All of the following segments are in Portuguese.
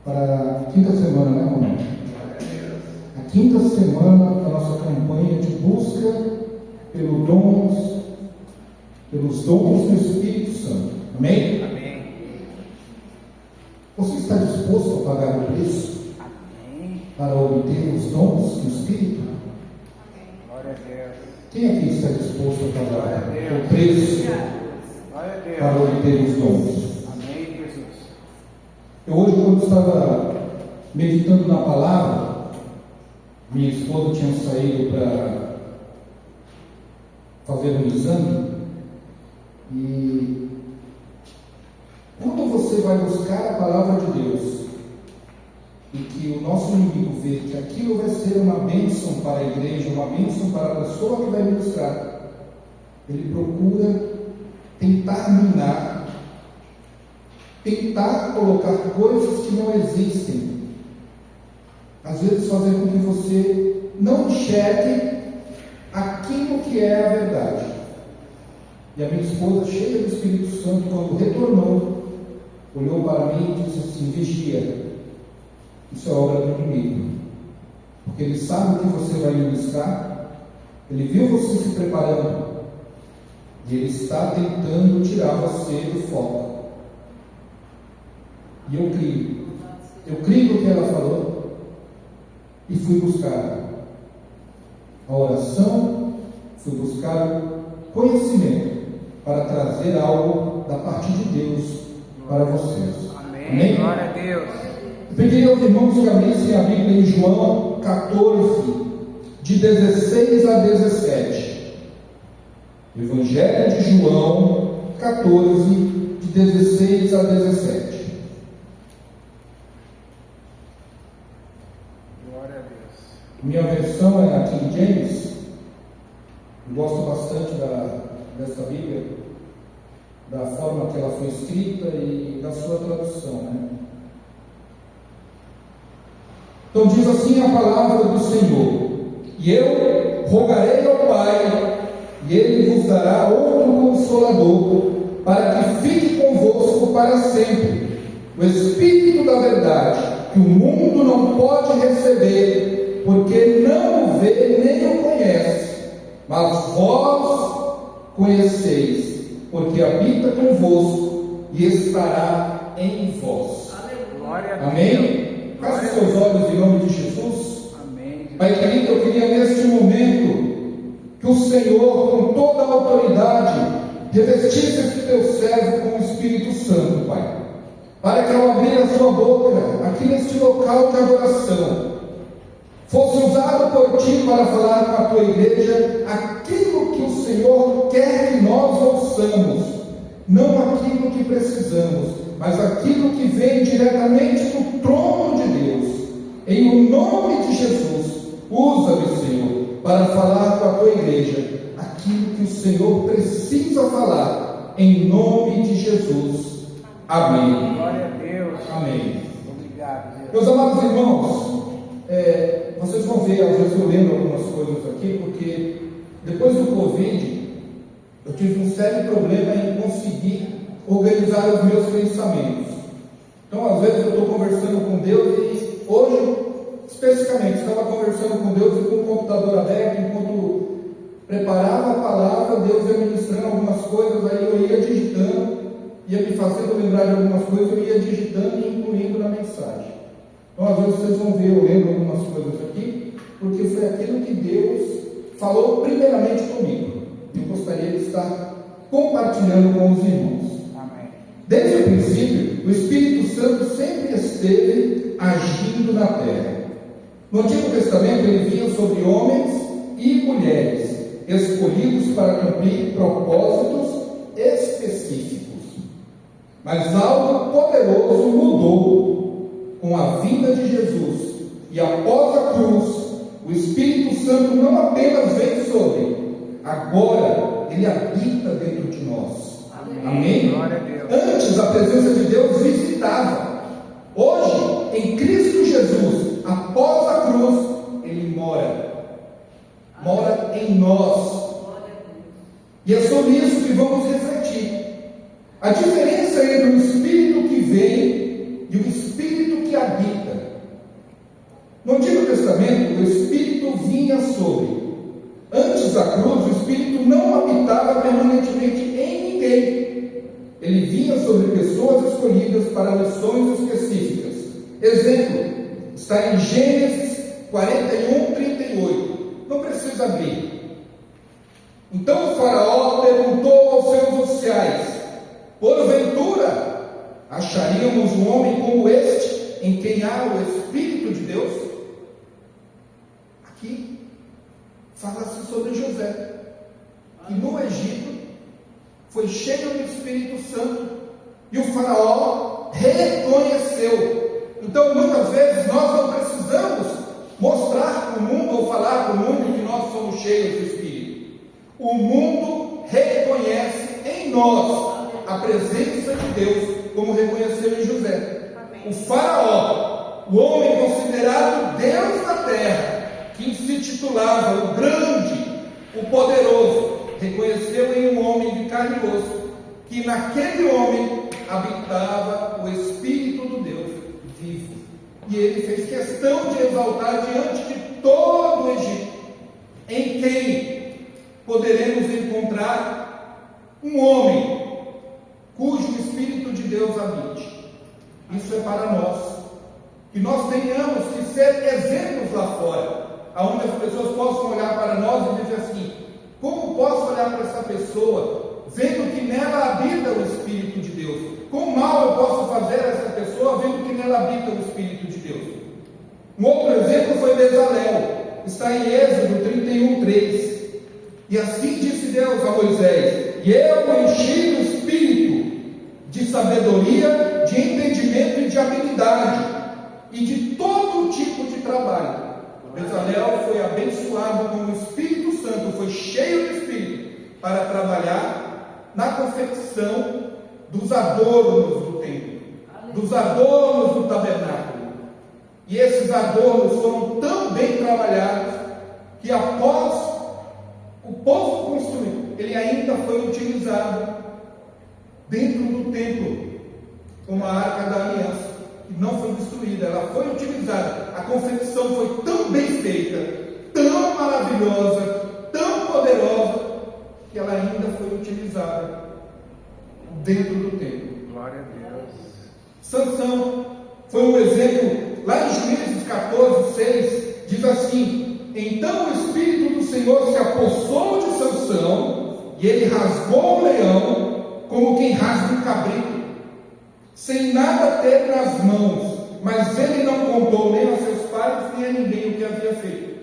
para a quinta semana, né, Romão? A quinta semana da nossa campanha de busca pelos dons do Espírito Santo. Amém? Amém. Você está disposto a pagar o preço para obter os dons do Espírito? Glória a Deus. Quem aqui está disposto a pagar o preço Glória a Deus. para obter os dons? Amém, Jesus. Eu hoje, quando estava meditando na palavra, minha esposa tinha saído para fazer um exame, e quando você vai buscar a palavra de Deus e que o nosso inimigo vê que aquilo vai ser uma bênção para a igreja, uma bênção para a pessoa que vai ministrar, ele procura tentar minar, tentar colocar coisas que não existem, às vezes fazer com que você não enxergue aquilo que é a verdade. E a minha esposa, cheia do Espírito Santo, quando retornou, olhou para mim e disse assim: vigia, isso é obra do inimigo, porque ele sabe o que você vai ministrar, ele viu você se preparando, e ele está tentando tirar você do foco. E eu creio no que ela falou, e fui buscar a oração, fui buscar conhecimento para trazer algo da parte de Deus para vocês. Amém. Amém? Glória a Deus. Eu pedi aos irmãos que abrissem a Bíblia em João 14, de 16 a 17. Evangelho de João 14, de 16 a 17. Glória a Deus. Minha versão é a King James. Eu gosto bastante dessa Bíblia, da forma que ela foi escrita e da sua tradução, né? Então diz assim a palavra do Senhor: e eu rogarei ao Pai, e Ele vos dará outro Consolador, para que fique convosco para sempre, o Espírito da verdade, que o mundo não pode receber, porque não o vê nem o conhece, mas vós conheceis, porque habita convosco e estará em vós. Glória a Deus. Amém? Feche seus olhos em nome de Jesus. Amém. Pai querido, eu queria neste momento que o Senhor, com toda a autoridade, revestisse esse teu servo com o Espírito Santo, Pai, para que ao abrir a sua boca aqui neste local de adoração, fosse usado por ti para falar com a tua igreja aquilo que o Senhor quer que nós ouçamos, não aquilo que precisamos, mas aquilo que vem diretamente do trono de Deus. Em o nome de Jesus, usa-me, Senhor, para falar com a tua igreja aquilo que o Senhor precisa falar, em nome de Jesus. Amém. Glória a Deus. Amém. Obrigado, Deus. Meus amados irmãos, vocês vão ver, às vezes eu lembro algumas coisas aqui, porque depois do Covid, eu tive um sério problema em conseguir organizar os meus pensamentos. Então, às vezes eu estou conversando com Deus e hoje, especificamente, estava conversando com Deus e com o computador aberto, enquanto preparava a palavra, Deus ia ministrando algumas coisas, aí eu ia digitando, ia me fazendo lembrar de algumas coisas, eu ia digitando e incluindo na mensagem. Então, às vezes vocês vão ver, eu lembro algumas coisas aqui, porque foi aquilo que Deus falou primeiramente comigo. Eu gostaria de estar compartilhando com os irmãos. Amém. Desde o princípio, o Espírito Santo sempre esteve agindo na terra. No Antigo Testamento, ele vinha sobre homens e mulheres, escolhidos para cumprir propósitos específicos. Mas algo poderoso mudou com a vinda de Jesus, e após a cruz, o Espírito Santo não apenas vem sobre, agora ele habita dentro de nós. Amém? Glória a Deus. Antes a presença de Deus visitava. Hoje, em Cristo Jesus, após a cruz, ele mora em nós. E é sobre isso que vamos refletir. A diferença entre o Espírito que vem e o Espírito que habita No Antigo Testamento, o Espírito vinha sobre. Antes da cruz, o Espírito não habitava permanentemente em ninguém. Ele vinha sobre pessoas escolhidas para missões específicas. Exemplo, está em Gênesis 41, 38. Não precisa abrir. Então o faraó perguntou aos seus oficiais: porventura acharíamos um homem como este, em quem há o Espírito de Deus? Aqui fala-se sobre José, que no Egito foi cheio do Espírito Santo, e o faraó reconheceu. Então muitas vezes nós não precisamos mostrar para o mundo ou falar para o mundo que nós somos cheios do Espírito. O mundo reconhece em nós a presença de Deus, como reconheceu em José. O faraó, o homem considerado Deus na terra, que se titulava o grande, o poderoso, reconheceu em um homem de carne e osso, que naquele homem habitava o Espírito do Deus vivo. E ele fez questão de exaltar diante de todo o Egito, em quem poderemos encontrar um homem cujo Espírito de Deus habite. Isso é para nós, que nós tenhamos que ser exemplos lá fora, aonde as pessoas possam olhar para nós e dizer assim: como posso olhar para essa pessoa, vendo que nela habita o Espírito de Deus? Quão mal eu posso fazer a essa pessoa, vendo que nela habita o Espírito de Deus? Um outro exemplo foi Bezalel, está em Êxodo 31, 3. E assim disse Deus a Moisés: e eu o enchi do Espírito de sabedoria, de entendimento e de habilidade, e de todo tipo de trabalho. Bezalel foi abençoado com o Espírito Santo, foi cheio do Espírito, para trabalhar na confecção dos adornos do templo, dos adornos do tabernáculo. E esses adornos foram tão bem trabalhados, que após o povo construir, ele ainda foi utilizado dentro do templo, como a Arca da Aliança, que não foi destruída, ela foi utilizada. A confecção foi tão bem feita, tão maravilhosa, tão poderosa, que ela ainda foi utilizada dentro do templo. Glória a Deus. Sansão foi um exemplo. Lá em Juízes 14, 6, diz assim: então o Espírito do Senhor se apossou de Sansão, e ele rasgou o leão, como quem rasga um cabrito, sem nada ter nas mãos, mas ele não contou nem a seus pais, nem a ninguém o que havia feito.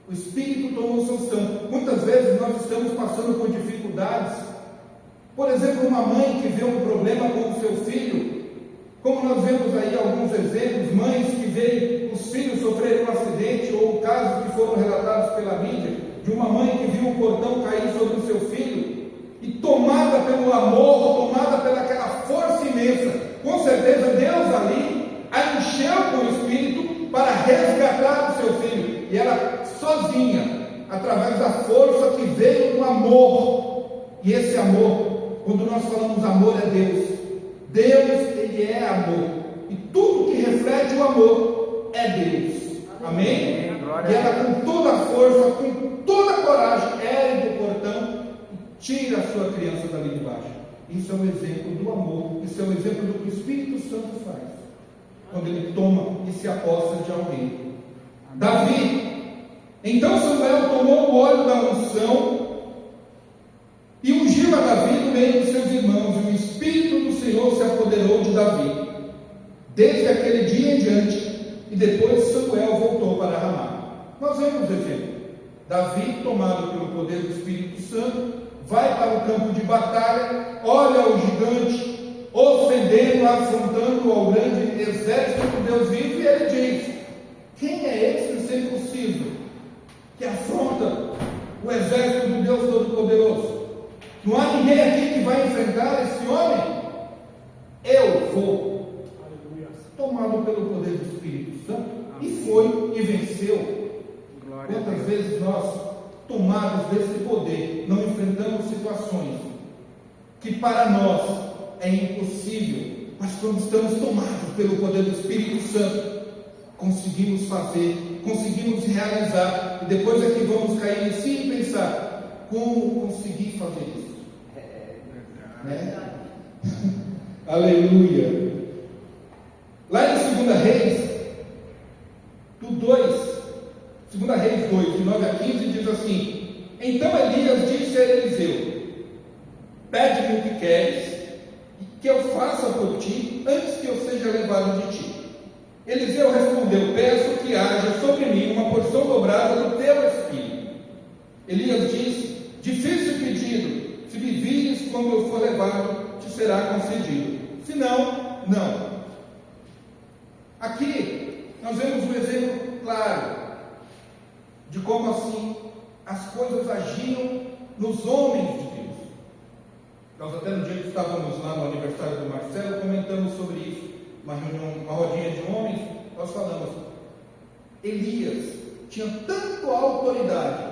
O Espírito tomou Sansão. Muitas vezes nós estamos passando por dificuldades. Por exemplo, uma mãe que vê um problema com o seu filho, como nós vemos aí alguns exemplos, mães que veem os filhos sofrerem um acidente, ou casos que foram relatados pela mídia, de uma mãe que viu um portão cair sobre o seu filho, e tomada pelo amor, tomada pelaquela força imensa, com certeza Deus ali a encheu com o Espírito para resgatar o seu filho, e ela sozinha, através da força que veio do amor. E esse amor, quando nós falamos amor, é Deus. Deus, ele é amor, e tudo que reflete o amor é Deus. Amém? E ela, com toda a força, com toda a coragem, ergue o portão e tira a sua criança dali de baixo. Isso é um exemplo do amor. Isso é um exemplo do que o Espírito Santo faz quando ele toma e se aposta de alguém. Davi. Então Samuel tomou o óleo da unção e ungiu a Davi no meio dos seus irmãos, e o Espírito do Senhor se apoderou de Davi desde aquele dia em diante. E depois Samuel voltou para Ramá. Nós vemos o exemplo. Davi, tomado pelo poder do Espírito Santo, vai para o campo de batalha, olha o gigante, ofendendo, afrontando ao grande exército do Deus vivo, e ele diz: quem é esse circunciso que afronta o exército do Deus Todo-Poderoso? Não há ninguém aqui que vai enfrentar esse homem? Eu vou. Tomado pelo poder do Espírito Santo, e foi e venceu. Quantas vezes nós, tomados desse poder, não enfrentamos situações que para nós é impossível, mas quando estamos tomados pelo poder do Espírito Santo, conseguimos fazer, conseguimos realizar, e depois é que vamos cair em si e pensar, como conseguir fazer isso? Né? Aleluia. Lá em 2 Reis, do 2 Reis 2, de 9 a 15, diz assim: então Elias disse a Eliseu: pede-me o que queres, e que eu faça por ti, antes que eu seja levado de ti. Eliseu respondeu: peço que haja sobre mim uma porção dobrada do teu espírito. Elias disse: difícil pedido, se me vires quando eu for levado, te será concedido, se não, não. Aqui nós vemos um exemplo claro de como assim as coisas agiam nos homens de Deus. Nós até no dia que estávamos lá no aniversário do Marcelo, comentamos sobre isso, uma reunião, uma rodinha de homens, nós falamos, Elias tinha tanta autoridade,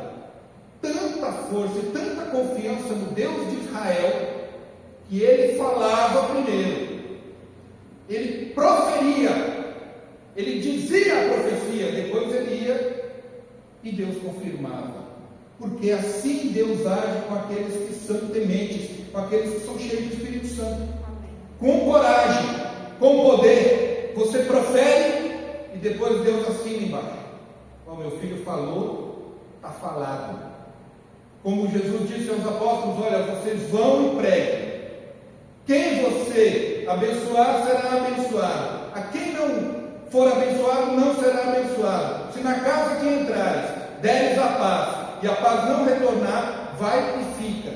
tanta força e tanta confiança no Deus de Israel, que ele falava primeiro, ele proferia, ele dizia a profecia, depois ele ia e Deus confirmava, porque assim Deus age com aqueles que são tementes, com aqueles que são cheios do Espírito Santo, com coragem, com poder. Você profere e depois Deus assina embaixo. Como meu filho falou, está falado. Como Jesus disse aos apóstolos: olha, vocês vão e preguem. Quem você abençoar será abençoado. A quem não for abençoado não será abençoado. Se na casa que entrares deres a paz, e a paz não retornar, vai e fica.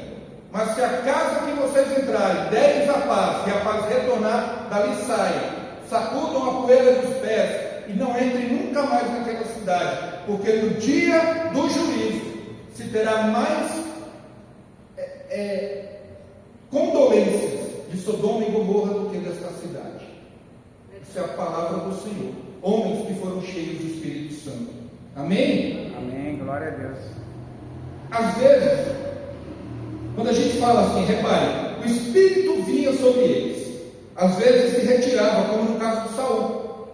Mas se a casa que vocês entrarem deres a paz, e a paz retornar, dali saiam, sacudam a poeira dos pés, e não entrem nunca mais naquela cidade, porque no dia do juízo se terá mais condolências de Sodoma e Gomorra do que desta cidade. Essa é a palavra do Senhor. Homens que foram cheios do Espírito Santo. Amém? Amém, glória a Deus. Às vezes, quando a gente fala assim, repare, o Espírito vinha sobre eles, às vezes se retirava, como no caso de Saul.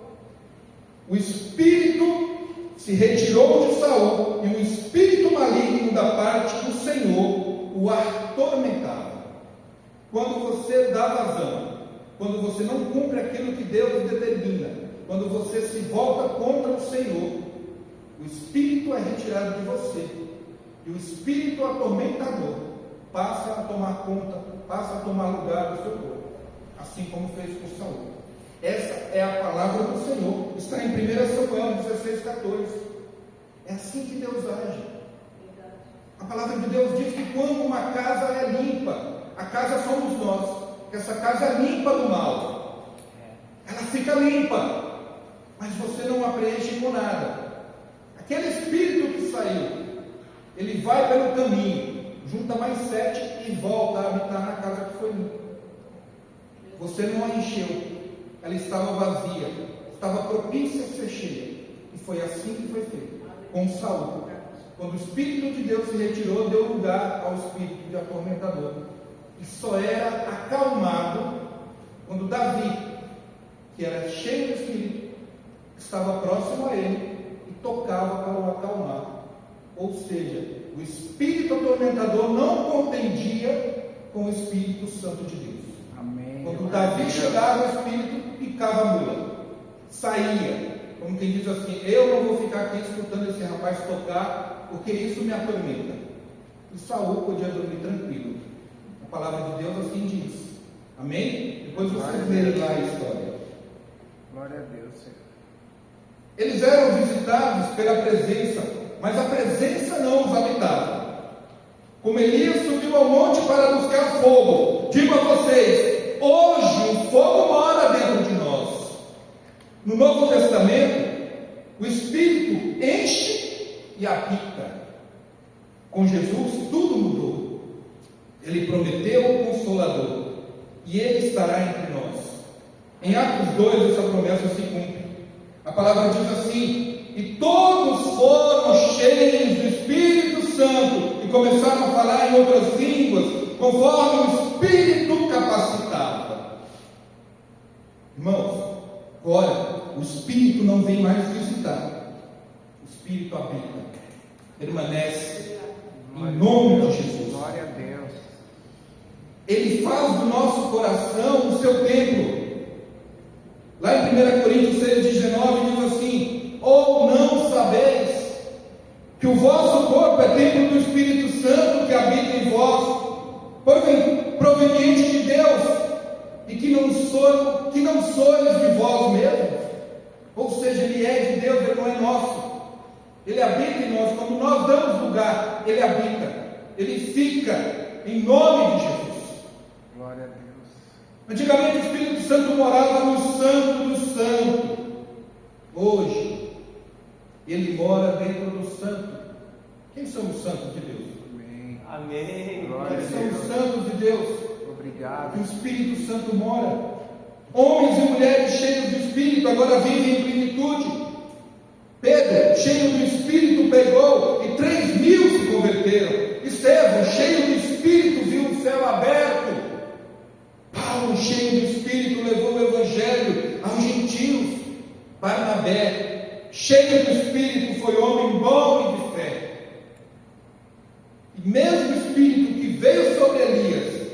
O Espírito se retirou de Saul, e o Espírito maligno da parte do Senhor o atormentava. Quando você dá vazão, quando você não cumpre aquilo que Deus determina, quando você se volta contra o Senhor, o Espírito é retirado de você, e o Espírito atormentador passa a tomar conta, passa a tomar lugar do seu corpo, assim como fez com Saul. Essa é a palavra do Senhor, está em 1 Samuel 16,14. É assim que Deus age. A palavra de Deus diz que quando uma casa é limpa, a casa somos nós, que essa casa é limpa do mal, ela fica limpa, mas você não a preenche com nada. Aquele espírito que saiu, ele vai pelo caminho, junta mais 7 e volta a habitar na casa que foi limpa. Você não a encheu, ela estava vazia, estava propícia a ser cheia, e foi assim que foi feito com Saul. Quando o Espírito de Deus se retirou, deu lugar ao espírito de atormentador, que só era acalmado quando Davi, que era cheio do Espírito, estava próximo a ele e tocava para o acalmar. Ou seja, o espírito atormentador não contendia com o Espírito Santo de Deus. Amém. Quando Davi chegava, o Espírito picava a mula, saía, como quem diz assim: eu não vou ficar aqui escutando esse rapaz tocar, porque isso me atormenta. E Saul podia dormir tranquilo. A palavra de Deus assim diz. Amém? Depois vocês lerem lá a história. Glória a Deus, Senhor. Eles eram visitados pela presença, mas a presença não os habitava. Como Elias subiu ao monte para buscar fogo, digo a vocês, hoje o fogo mora dentro de nós. No Novo Testamento, o Espírito enche e habita. Com Jesus tudo mudou. Ele prometeu o Consolador, e Ele estará entre nós. Em Atos 2 essa promessa se cumpre. A palavra diz assim: e todos foram cheios do Espírito Santo e começaram a falar em outras línguas, conforme o Espírito capacitava. Irmãos, agora o Espírito não vem mais visitar, o Espírito habita, permanece, em nome de Jesus. Glória a Deus. Ele faz do nosso coração o seu templo. Lá em 1 Coríntios 6,19 diz assim: ou não sabeis que o vosso corpo é templo do Espírito Santo que habita em vós, proveniente de Deus, e que não sois de vós mesmos? Ou seja, Ele é de Deus, Ele não é nosso. Ele habita em nós. Quando nós damos lugar, Ele habita, Ele fica, em nome de Jesus. Glória a Deus. Antigamente o Espírito Santo morava no Santo do Santo. Hoje, Ele mora dentro do Santo. Quem são os santos de Deus? Amém. Amém. Glória a Quem são os Deus. santos de Deus? Obrigado. O Espírito Santo mora. Homens e mulheres cheios do Espírito agora vivem em plenitude. Pedro, cheio do Espírito, pregou e 3.000 se converteram. Estevão, cheio do Espírito, viu o céu aberto. Paulo, cheio do Espírito, levou o Evangelho aos gentios. Barnabé, cheio do Espírito, foi homem bom e de fé. E mesmo o Espírito que veio sobre Elias,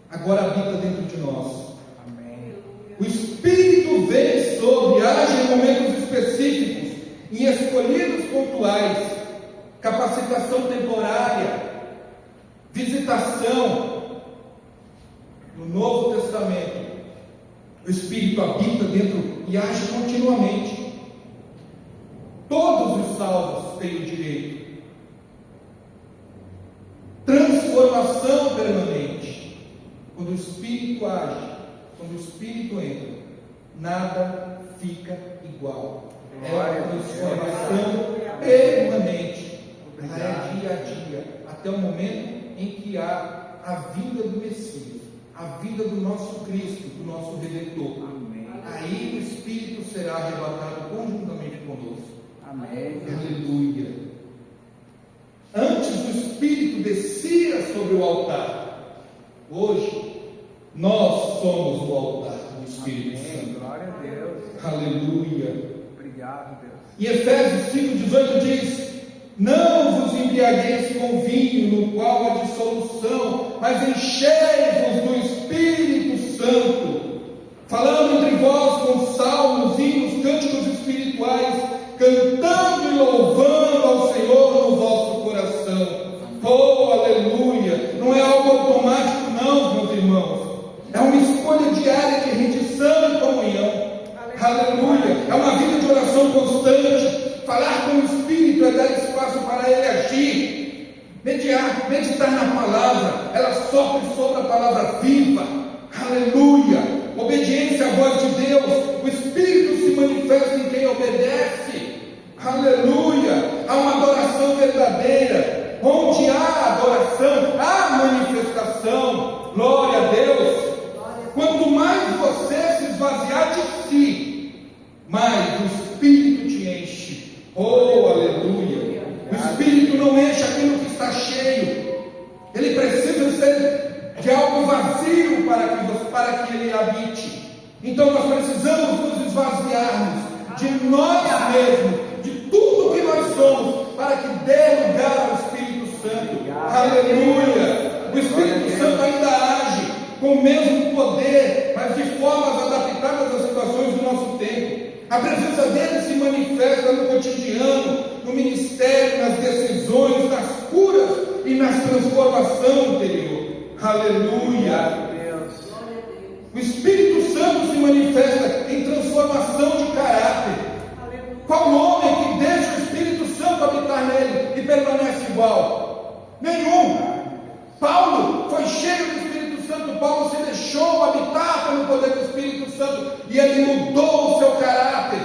agora habita dentro de nós. Amém. O Espírito vem sobre, age em momentos específicos, em escolhidos pontuais, capacitação temporária, visitação. No Novo Testamento, o Espírito habita dentro e age continuamente. Todos os salvos têm o direito. Transformação permanente. Quando o Espírito age, quando o Espírito entra, nada fica igual. É uma transformação permanente. Ela é dia a dia, até o momento em que há a vinda do Messias, a vida do nosso Cristo, do nosso Redentor. Amém. Aí o Espírito será arrebatado conjuntamente conosco. Amém. Aleluia. Antes o Espírito descia sobre o altar. Hoje nós somos o altar do Espírito Amém. Santo. Glória a Deus. Aleluia. Obrigado, Deus. Em Efésios 5,18 diz: não vos embriagueis com vinho, no qual há dissolução, mas enchei-vos do Espírito Santo, falando entre vós com salmos, hinos, cânticos espirituais, cantando e louvando ao Senhor no vosso coração. Oh, aleluia! Não é algo automático, não, meus irmãos. É uma escolha diária de rendição e comunhão. Aleluia! É uma vida de oração constante. Falar com o Espírito é dar espaço para Ele agir. Meditar na palavra. Ela sopra sobre a palavra viva. Aleluia! Obediência à voz de Deus. O Espírito se manifesta em quem obedece. Aleluia! Há uma adoração verdadeira. Onde há adoração, há manifestação. Glória a Deus. Quanto mais você se esvaziar de si, mais o Espírito te enche. Oh, aleluia! O Espírito não enche aquilo que está cheio. Ele precisa ser de algo vazio para que ele habite. Então nós precisamos nos esvaziarmos de nós mesmos, de tudo que nós somos, para que dê lugar ao Espírito Santo. Aleluia! O Espírito Santo ainda age com o mesmo poder, mas de formas adaptadas às situações do nosso tempo. A presença dele se manifesta no cotidiano, no ministério, nas decisões, nas curas e nas transformações interior. Aleluia! O Espírito Santo se manifesta em transformação de caráter. Qual homem que deixa o Espírito Santo habitar nele e permanece igual? Nenhum. Paulo foi cheio do Espírito Santo. Paulo se deixou habitar pelo poder do Espírito Santo e ele mudou o seu caráter.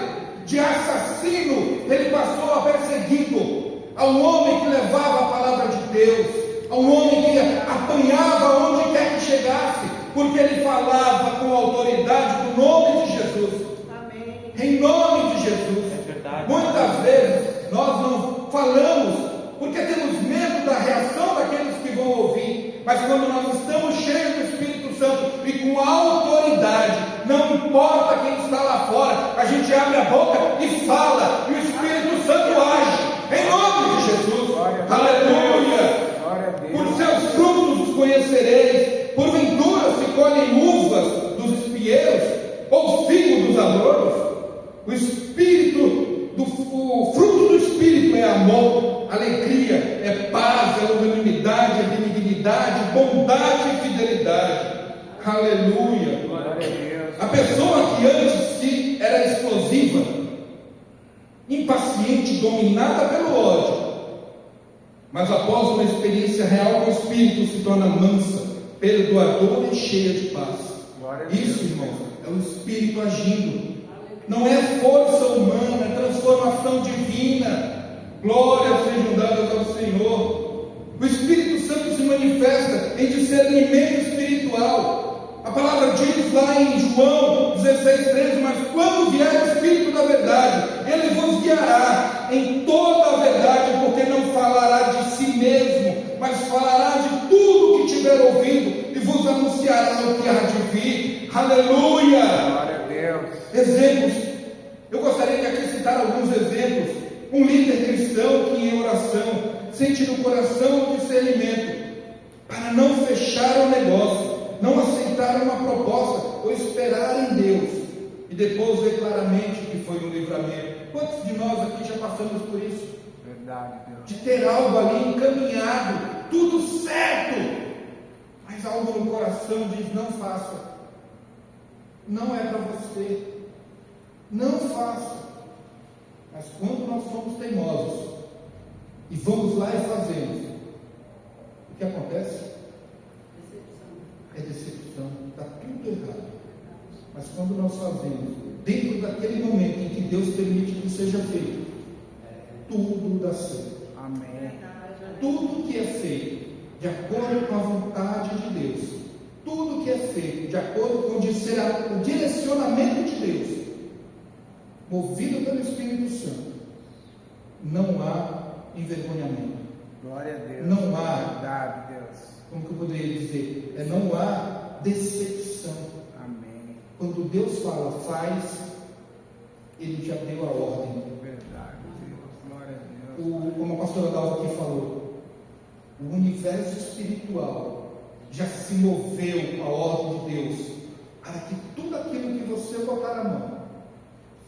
De assassino, ele passou a perseguido, a um homem que levava a palavra de Deus, a um homem que apanhava onde quer que chegasse, porque ele falava com autoridade do nome de Jesus. Amém. Em nome de Jesus. É verdade. Muitas vezes nós não falamos porque temos medo da reação daqueles que vão ouvir, mas quando nós estamos cheios do Espírito Santo e com autoridade, não importa quem está lá fora, a gente abre a boca e fala, e o Espírito Santo age, em nome de Jesus. Aleluia! Glória a Deus. Por seus frutos os conhecereis. Porventura se colhem uvas dos espinheiros, ou figo dos abrolhos? O fruto do Espírito é amor, alegria, é paz, é longanimidade, é benignidade, bondade e fidelidade. Aleluia! Glória a Deus. A pessoa que antes de era explosiva, impaciente, dominada pelo ódio, mas após uma experiência real com o Espírito se torna mansa, perdoadora e cheia de paz. Glória a Deus. Isso, irmão, é o Espírito agindo. Não é força humana, é transformação divina. Glórias sejam dadas ao Senhor. O Espírito Santo se manifesta em discernimento espiritual. A palavra diz lá em João 16:13: mas quando vier o Espírito da verdade, ele vos guiará em toda a verdade, porque não falará de si mesmo, mas falará de tudo que tiver ouvido e vos anunciará o que há de vir. Aleluia! Glória a Deus. Exemplos. Eu gostaria de aqui citar alguns exemplos. Um líder cristão que em oração sente no coração o discernimento para não fechar o negócio, não aceitar uma proposta ou esperar em Deus e depois ver claramente que foi um livramento. Quantos de nós aqui já passamos por isso? Verdade, Deus. De ter algo ali encaminhado, tudo certo, mas algo no coração diz: não faça, não é para você, não faça. Mas quando nós somos teimosos e vamos lá e fazemos, o que acontece? É decepção, está tudo errado. Mas quando nós fazemos, dentro daquele momento em que Deus permite que seja feito, tudo dá certo. Amém. Tudo que é feito de acordo com a vontade de Deus, tudo que é feito de acordo com o direcionamento de Deus, movido pelo Espírito Santo, não há envergonhamento. Glória a Deus. Não há, Verdade, Deus. como que eu poderia dizer? Não há decepção. Amém. Quando Deus fala, faz, Ele já deu a ordem. Verdade, Deus. Glória a Deus. Como a pastora Dalva aqui falou, o universo espiritual já se moveu à ordem de Deus, para que tudo aquilo que você botar a mão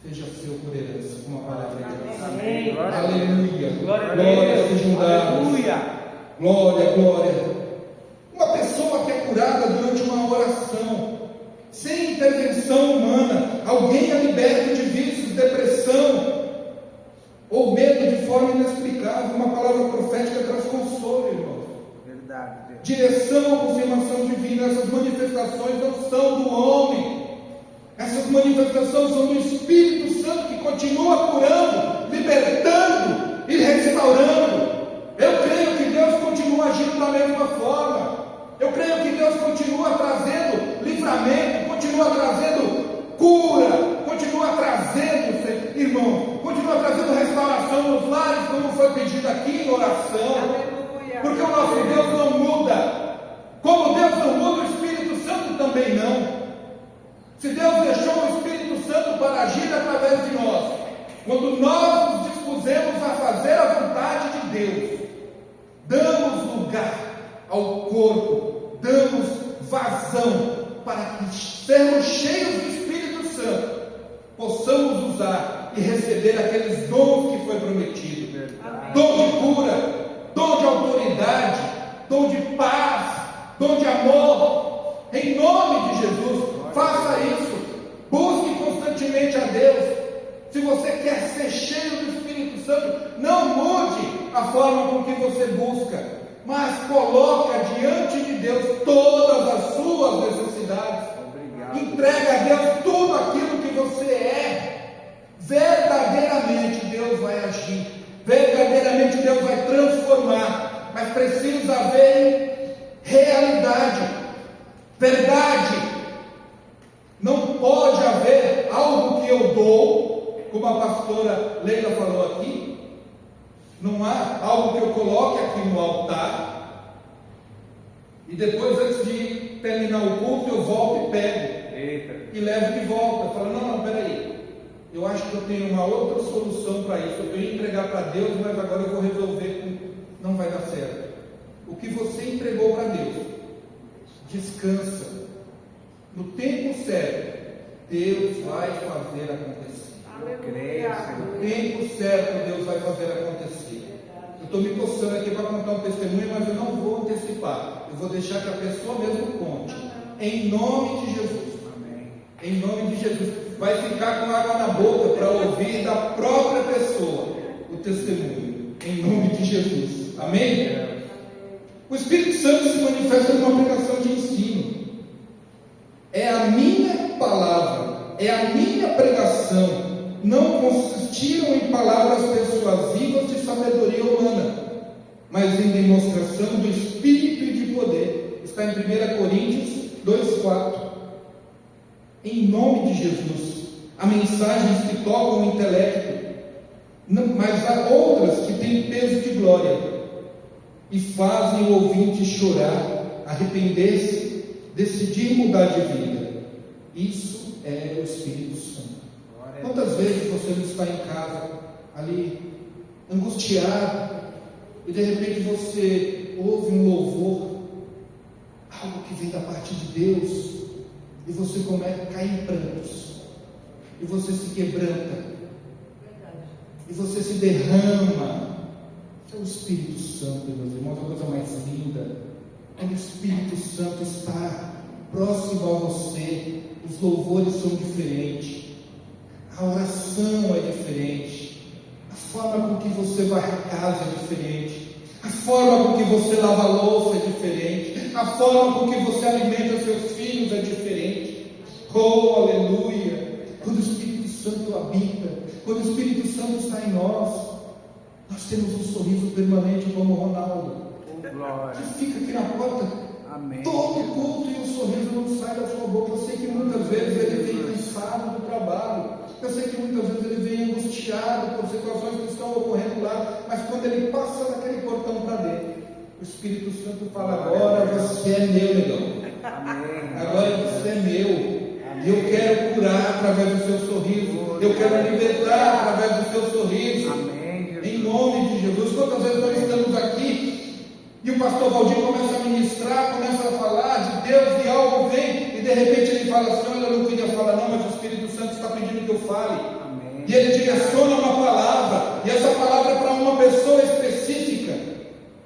seja seu por herança, como a palavra de Deus. Amém. Glória a Aleluia. Glória a Glória Deus. sejam dadas. Aleluia. Glória, glória. Uma pessoa que é curada durante uma oração, sem intervenção humana, alguém é liberto de vícios, depressão ou medo de forma inexplicável. Uma palavra profética traz consolo, irmãos. Verdade, Deus. Direção ou confirmação divina. Essas manifestações não são do homem. Essas manifestações são do Espírito Santo, que continua curando, libertando e restaurando. Eu creio que Deus continua agindo da mesma forma. Eu creio que Deus continua trazendo livramento, continua trazendo cura, continua trazendo, irmão, continua trazendo restauração nos lares, como foi pedido aqui em oração. Aleluia. Porque o nosso Deus não muda. Como Deus não muda, o Espírito Santo também não. Se Deus deixou o Espírito Santo para agir através de nós, quando nós nos dispusemos a fazer a vontade de Deus, damos lugar ao corpo, damos vazão para que, sendo cheios do Espírito Santo, possamos usar e receber aqueles dons que foi prometido. Verdade. Dom de cura, dom de autoridade, dom de paz, dom de amor, em nome de Jesus. Faça isso, busque constantemente a Deus. Se você quer ser cheio do Espírito Santo, não mude a forma com que você busca, mas coloca diante de Deus todas as suas necessidades. Obrigado. Entrega a Deus tudo aquilo que você é. Verdadeiramente Deus vai agir, verdadeiramente Deus vai transformar, mas precisa haver realidade, verdade. Não pode haver algo que eu dou, como a pastora Leila falou aqui. Não há algo que eu coloque aqui no altar e depois, antes de terminar o culto, eu volto e pego Eita. e levo de volta. Eu falo, não, peraí, eu acho que eu tenho uma outra solução para isso. Eu ia entregar para Deus, mas agora eu vou resolver não vai dar certo. O que você entregou para Deus, descansa. No tempo certo, Deus vai fazer acontecer. No tempo certo, Deus vai fazer acontecer. Eu estou me coçando aqui para contar um testemunho, mas eu não vou antecipar. Eu vou deixar que a pessoa mesmo conte. Em nome de Jesus. Amém. Em nome de Jesus. Vai ficar com água na boca para ouvir da própria pessoa o testemunho. Em nome de Jesus. Amém? O Espírito Santo se manifesta numa pregação de ensino. É a minha palavra, é a minha pregação. Não consistiram em palavras persuasivas de sabedoria humana, mas em demonstração do Espírito e de poder. Está em 1 Coríntios 2,4. Em nome de Jesus, há mensagens que tocam o intelecto, mas há outras que têm peso de glória e fazem o ouvinte chorar, arrepender-se, decidir mudar de vida. Isso é o Espírito Santo. Quantas vezes você não está em casa, ali, angustiado, e de repente você ouve um louvor, algo que vem da parte de Deus, e você começa a cair em prantos, e você se quebranta, e você se derrama. É o Espírito Santo, meus irmãos, é a coisa mais linda. Quando o Espírito Santo está próximo a você, os louvores são diferentes, a oração é diferente, a forma com que você vai à casa é diferente, a forma com que você lava a louça é diferente, a forma com que você alimenta seus filhos é diferente. Oh, aleluia! Quando o Espírito Santo habita, quando o Espírito Santo está em nós temos um sorriso permanente como o Ronaldo, que fica aqui na porta. Amém. Todo culto e o sorriso não sai da sua boca. Eu sei que muitas vezes ele vem cansado do trabalho, eu sei que muitas vezes ele vem angustiado por situações que estão ocorrendo lá, mas quando ele passa daquele portão para dentro, o Espírito Santo fala: agora você é meu, negão. Agora você é meu. E eu quero curar através do seu sorriso, eu quero libertar através do seu sorriso. Em nome de Jesus. Quantas vezes nós estamos aqui e o pastor Valdir começa a ministrar, começa a falar de Deus e algo vem, e de repente ele fala assim: olha, eu não queria falar não, mas o Espírito Santo está pedindo que eu fale. Amém. E ele direciona uma palavra, e essa palavra é para uma pessoa específica,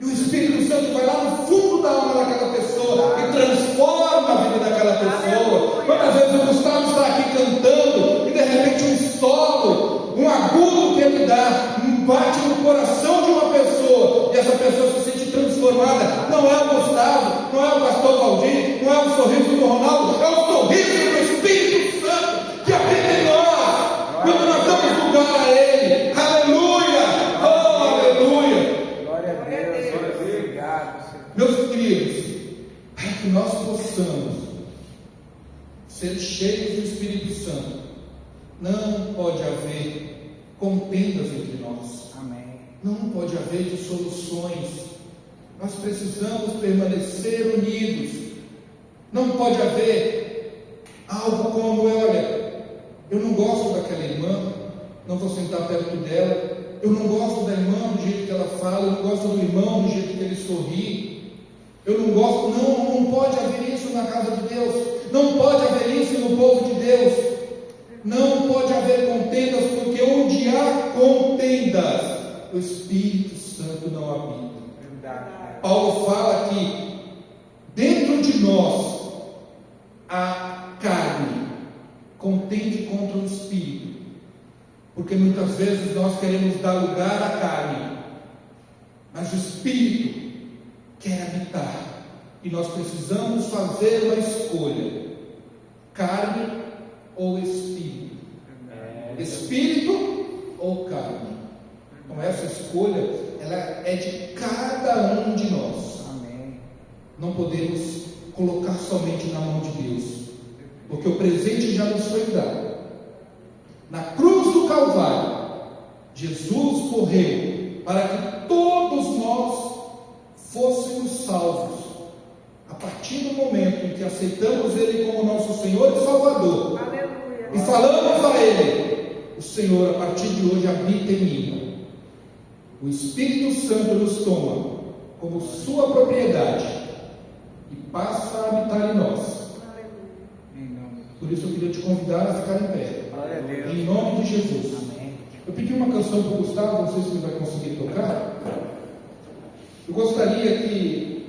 e o Espírito Santo vai lá no fundo da alma daquela pessoa e transforma a vida daquela pessoa. Quantas vezes o Gustavo está aqui cantando e de repente um solo, um agudo que ele dá, bate no coração de uma pessoa, e essa pessoa se sente transformada. Não é o Gustavo, não é o pastor Valdir, não é o sorriso do Ronaldo, é o sorriso do Espírito Santo que habita em nós, quando nós damos lugar a Ele. Aleluia! Oh, aleluia! Glória a Deus, obrigado, Senhor. Meus queridos, para que nós possamos ser cheios do Espírito Santo, não pode haver contendas entre nós. Amém. Não pode haver dissoluções. Nós precisamos permanecer unidos. Não pode haver algo como: olha, eu não gosto daquela irmã, não vou sentar perto dela. Eu não gosto da irmã do jeito que ela fala, eu não gosto do irmão do jeito que ele sorri. Eu não gosto. Não pode haver isso na casa de Deus. Não pode haver isso no povo de Deus. Não pode haver contendas, porque onde há contendas, o Espírito Santo não habita. Paulo fala que dentro de nós a carne contende contra o Espírito, porque muitas vezes nós queremos dar lugar à carne, mas o Espírito quer habitar, e nós precisamos fazer uma escolha: carne ou Espírito? Espírito ou carne? Então essa escolha, ela é de cada um de nós. Amém. Não podemos colocar somente na mão de Deus, porque o presente já nos foi dado. Na cruz do Calvário, Jesus morreu para que todos nós fôssemos salvos. A partir do momento em que aceitamos Ele como nosso Senhor e Salvador, Aleluia. e falamos a Ele: o o Senhor, a partir de hoje, habita em mim. O Espírito Santo nos toma como sua propriedade e passa a habitar em nós. Por isso eu queria te convidar a ficar em pé. Em nome de Jesus. Eu pedi uma canção para o Gustavo, não sei se ele vai conseguir tocar. Eu gostaria que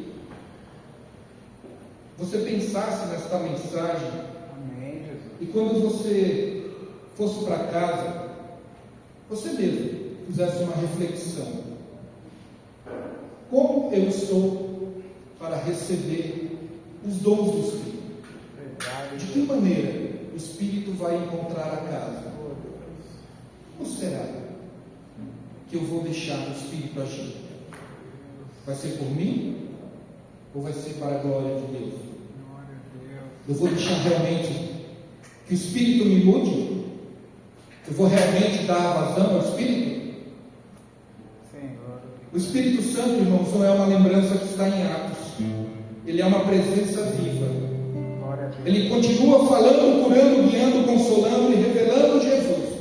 você pensasse nesta mensagem. E quando você fosse para casa, você mesmo fizesse uma reflexão. Como eu estou para receber os dons do Espírito? De que maneira o Espírito vai encontrar a casa? Ou será que eu vou deixar o Espírito agir? Vai ser por mim? Ou vai ser para a glória de Deus? Eu vou deixar realmente que o Espírito me mude? Eu vou realmente dar vazão ao Espírito? O Espírito Santo, irmãos, não é uma lembrança que está em Atos. Ele é uma presença viva. Ele continua falando, curando, guiando, consolando e revelando Jesus.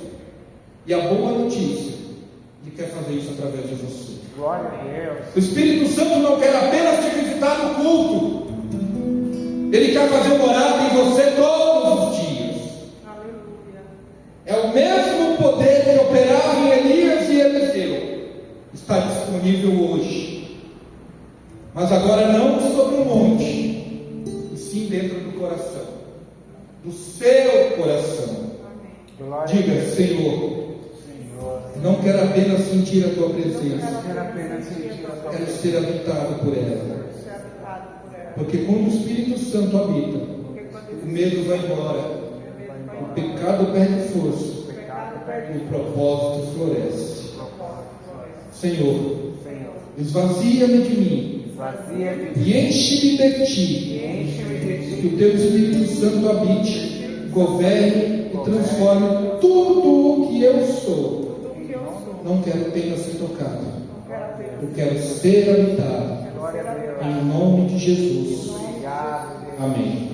E a boa notícia, Ele quer fazer isso através de você. Glória a Deus. O Espírito Santo não quer apenas te visitar no culto. Ele quer fazer morada em você todos os dias. Aleluia. É o mesmo poder que operava em Elias e Eliseu. Está disponível hoje. Mas agora não sobre um monte, e sim dentro do coração. Do seu coração. Diga, Senhor, não quero apenas sentir a tua presença, quero ser habitado por ela. Porque quando o Espírito Santo habita, o medo vai embora, o pecado perde força, e o propósito floresce. Senhor, esvazia-me de mim e enche-me de ti, que o teu Espírito Santo habite, governe e transforme tudo o que eu sou. Não quero apenas ser tocado, eu quero ser habitado. Em nome de Jesus. Amém.